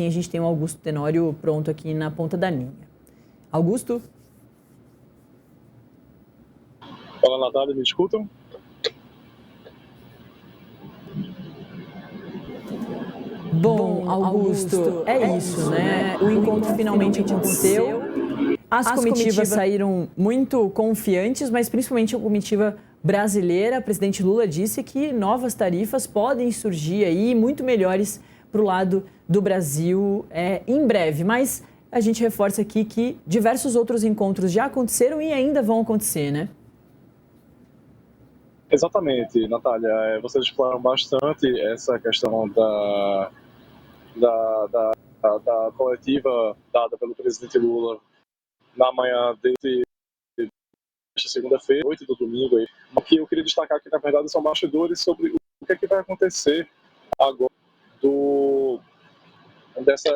a gente tem o Augusto Tenório pronto aqui na ponta da linha. Augusto? Fala, Natália, me escutam? Bom, Augusto, é isso, né? O encontro finalmente aconteceu. As comitivas saíram muito confiantes, mas principalmente a comitiva brasileira. O presidente Lula disse que novas tarifas podem surgir aí, muito melhores para o lado do Brasil em breve. Mas a gente reforça aqui que diversos outros encontros já aconteceram e ainda vão acontecer, né? Exatamente, Natália. Vocês exploram bastante essa questão da coletiva dada pelo presidente Lula na manhã desta segunda-feira, 8 do domingo. O que eu queria destacar aqui, na verdade, são bastidores sobre o que vai acontecer agora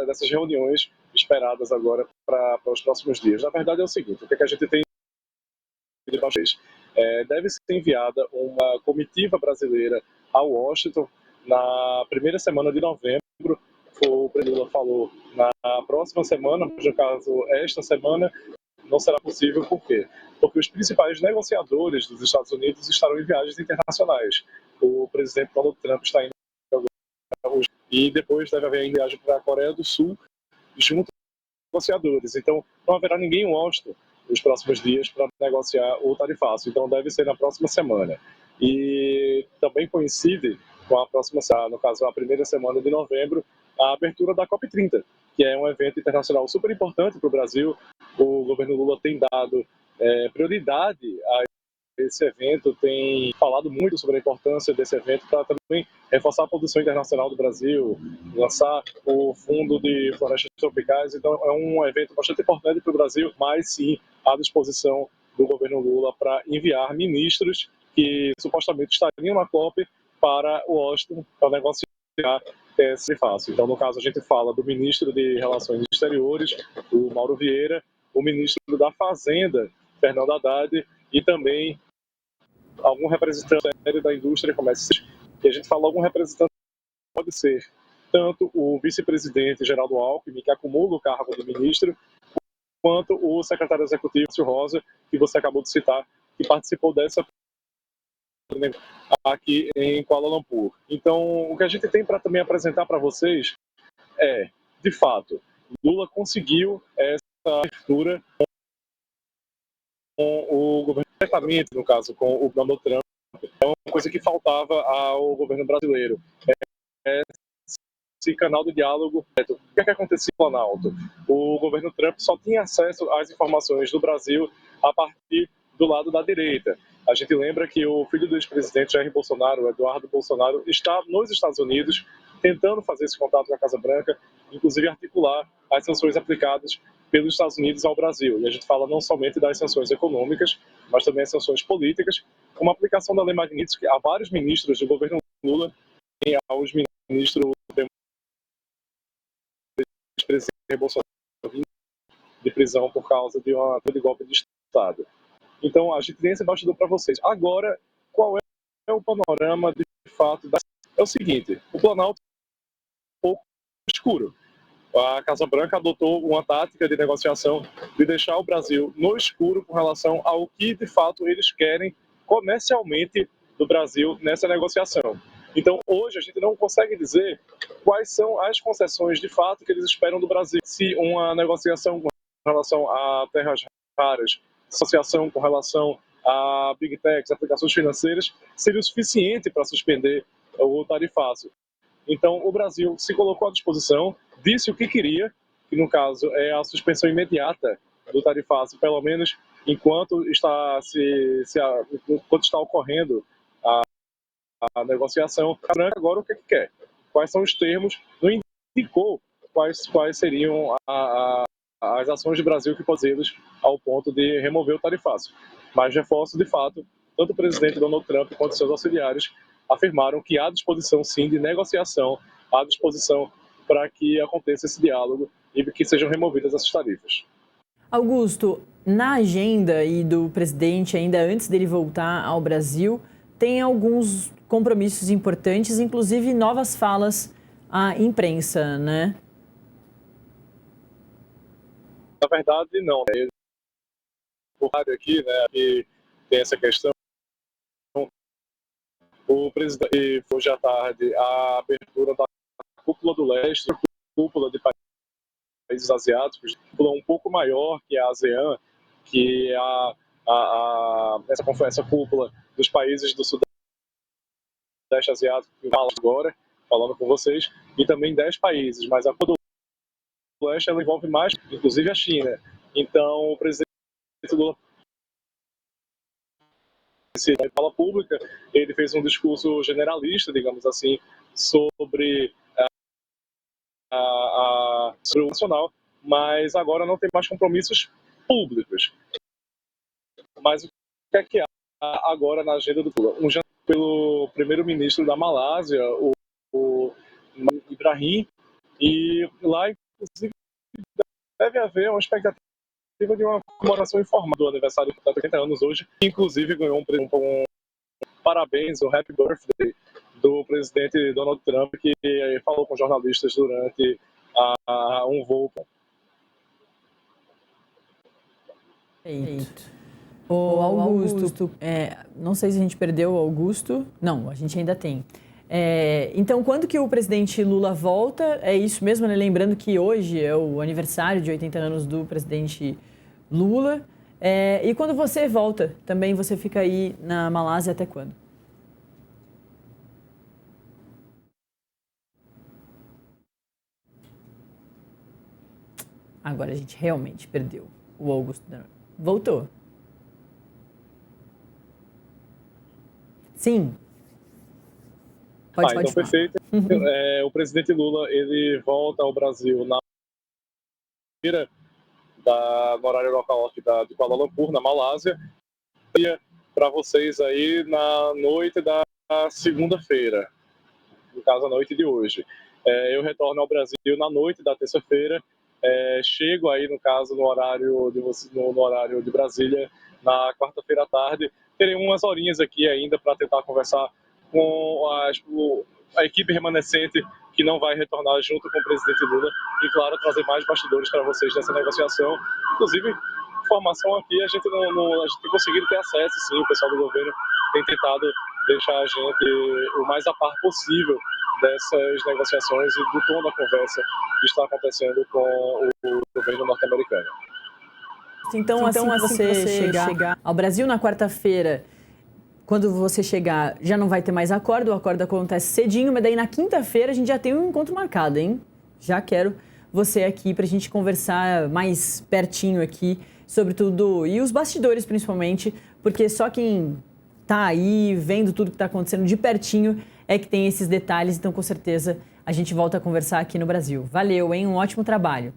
dessas reuniões esperadas agora para os próximos dias. Na verdade, é o seguinte: o que a gente tem de bastidores? Deve ser enviada uma comitiva brasileira a Washington na primeira semana de novembro. O presidente Lula falou na próxima semana, mas no caso esta semana não será possível. Por quê? Porque os principais negociadores dos Estados Unidos estarão em viagens internacionais. O presidente Donald Trump está indo hoje e depois deve haver viagem para a Coreia do Sul junto aos negociadores. Então não haverá ninguém em Washington nos próximos dias para negociar o tarifaço. Então deve ser na próxima semana. E também coincide com a próxima, no caso a primeira semana de novembro, a abertura da COP30, que é um evento internacional super importante para o Brasil. O governo Lula tem dado prioridade a esse evento, tem falado muito sobre a importância desse evento para também reforçar a produção internacional do Brasil, lançar o Fundo de Florestas Tropicais. Então é um evento bastante importante para o Brasil, mas sim à disposição do governo Lula para enviar ministros que supostamente estariam na COP para Washington para negociar esse fácil. Então, no caso, a gente fala do ministro de Relações Exteriores, o Mauro Vieira, o ministro da Fazenda, Fernando Haddad, e também algum representante da indústria e comércio. E a gente fala algum representante, pode ser tanto o vice-presidente Geraldo Alckmin, que acumula o cargo de ministro, quanto o secretário executivo, Márcio Rosa, que você acabou de citar, que participou dessa aqui em Kuala Lumpur. Então, o que a gente tem para também apresentar para vocês é, de fato, Lula conseguiu essa abertura com o governo, diretamente, no caso, com o Donald Trump. É uma coisa que faltava ao governo brasileiro. Esse canal de diálogo. O que é que acontecia no Planalto? O governo Trump só tinha acesso às informações do Brasil a partir do lado da direita. A gente lembra que o filho do ex-presidente Jair Bolsonaro, Eduardo Bolsonaro, está nos Estados Unidos tentando fazer esse contato com a Casa Branca, inclusive articular as sanções aplicadas pelos Estados Unidos ao Brasil. E a gente fala não somente das sanções econômicas, mas também as sanções políticas, como a aplicação da Lei Magnitsky a vários ministros do governo Lula e aos ministros do ex-presidente Bolsonaro de prisão por causa de golpe de Estado. Então, a gente tem esse bastidor para vocês. Agora, qual é o panorama de fato? É o seguinte: o Planalto é um pouco escuro. A Casa Branca adotou uma tática de negociação de deixar o Brasil no escuro com relação ao que, de fato, eles querem comercialmente do Brasil nessa negociação. Então, hoje, a gente não consegue dizer quais são as concessões, de fato, que eles esperam do Brasil. Se uma negociação com relação a terras raras, associação com relação a Big Techs, aplicações financeiras, seria o suficiente para suspender o tarifaço. Então, o Brasil se colocou à disposição, disse o que queria, que no caso é a suspensão imediata do tarifaço, pelo menos enquanto está, enquanto está ocorrendo a negociação. Agora, o que quer? Quais são os termos? Não indicou quais seriam as ações do Brasil que fazê-los ao ponto de remover o tarifaço. Mas reforço, de fato, tanto o presidente Donald Trump quanto seus auxiliares afirmaram que há disposição, sim, de negociação, há disposição para que aconteça esse diálogo e que sejam removidas essas tarifas. Augusto, na agenda e do presidente, ainda antes dele voltar ao Brasil, tem alguns compromissos importantes, inclusive novas falas à imprensa, né? Na verdade, não. Né? O rádio aqui, né, que tem essa questão. O presidente, hoje à tarde, a abertura da Cúpula do Leste, cúpula de países asiáticos, cúpula um pouco maior que a ASEAN, que é essa cúpula dos países do Sudeste Asiático, que fala agora, falando com vocês, e também 10 países, mas a Cúpula do Leste ela envolve mais, inclusive a China. Então, o presidente Lula, na fala pública, ele fez um discurso generalista, digamos assim, sobre sobre o nacional, mas agora não tem mais compromissos públicos. Mas o que há agora na agenda do Lula? Um jantar pelo primeiro-ministro da Malásia, o Ibrahim, e lá, inclusive, deve haver uma expectativa de uma comemoração informal do aniversário de 80 anos hoje, que inclusive ganhou um parabéns, um happy birthday do presidente Donald Trump, que falou com jornalistas durante um voo. Perfeito. Ô, Augusto, não sei se a gente perdeu o Augusto. Não, a gente ainda tem. Então, quando que o presidente Lula volta? É isso mesmo, né? Lembrando que hoje é o aniversário de 80 anos do presidente Lula. E quando você volta, também você fica aí na Malásia até quando? Agora a gente realmente perdeu o Augusto. Voltou. Sim. Pode então, perfeito. O presidente Lula ele volta ao Brasil na feira no horário local aqui de Kuala Lumpur, na Malásia, para vocês aí na noite da segunda-feira, no caso a noite de hoje. Eu retorno ao Brasil na noite da terça-feira, chego aí no caso no horário de Brasília na quarta-feira à tarde. Terei umas horinhas aqui ainda para tentar conversar com a equipe remanescente que não vai retornar junto com o presidente Lula e, claro, trazer mais bastidores para vocês dessa negociação. Inclusive, informação aqui, a gente tem conseguido ter acesso, sim, o pessoal do governo tem tentado deixar a gente o mais a par possível dessas negociações e do tom da conversa que está acontecendo com o governo norte-americano. Então, assim que você chegar ao Brasil na quarta-feira, quando você chegar, já não vai ter mais acordo, o acordo acontece cedinho, mas daí na quinta-feira a gente já tem um encontro marcado, hein? Já quero você aqui pra gente conversar mais pertinho aqui sobre tudo, e os bastidores principalmente, porque só quem tá aí vendo tudo que tá acontecendo de pertinho é que tem esses detalhes, então com certeza a gente volta a conversar aqui no Brasil. Valeu, hein? Um ótimo trabalho.